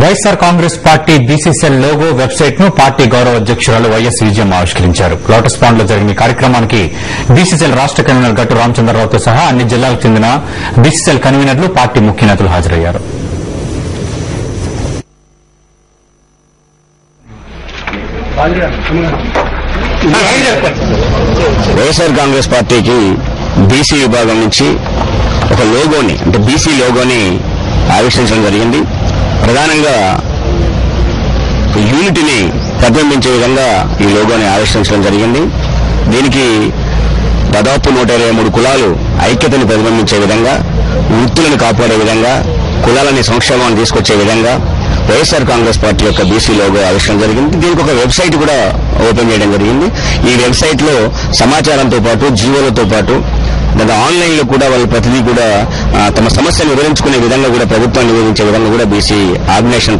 YSR Congress party BCCL logo website ను party గౌరవ అధ్యకురాలు YS Vijayamma ఆవిష్కరించారు. లోటస్ పాండ్ లో జరిగిన ఈ కార్యక్రమానికి బీసీసీఎల్ రాష్ట కన్వీనర్ గట్టు రామచంద్రరావుతో సహా అన్ని జిల్లాలకు చెందిన బీసీసీఎల్ కన్వీనర్లు, పార్టీ ముఖ్య నేతలు హాజరయ్యారు. వైఎస్ఆర్ కాంగ్రెస్ పార్టీకి బీసీ విభాగం నుంచి ఒక లోగోని అంటే బీసీ లోగోని ఆవిష్కరించడం జరిగింది. ప్రధానంగా యూనిటీని ప్రతిబింబించే విధంగా ఈ లోగోని ఆవిష్కరించడం జరిగింది. దీనికి దాదాపు 123 కులాలు ఐక్యతను ప్రతిబింబించే విధంగా, వృత్తులను కాపాడే విధంగా, కులాలని సంక్షేమాన్ని తీసుకొచ్చే విధంగా వైఎస్ఆర్ కాంగ్రెస్ పార్టీ యొక్క బీసీ లోగో ఆవిష్కరణ జరిగింది. దీనికి ఒక వెబ్సైట్ కూడా ఓపెన్ చేయడం జరిగింది. ఈ వెబ్సైట్ లో సమాచారంతో పాటు, జీవోలతో పాటు ఆన్లైన్ లో కూడా వాళ్ళు ప్రతిదీ కూడా తమ సమస్యను వివరించుకునే విధంగా కూడా ప్రభుత్వాన్ని నివేదించే విధంగా కూడా బీసీ ఆర్గనైజేషన్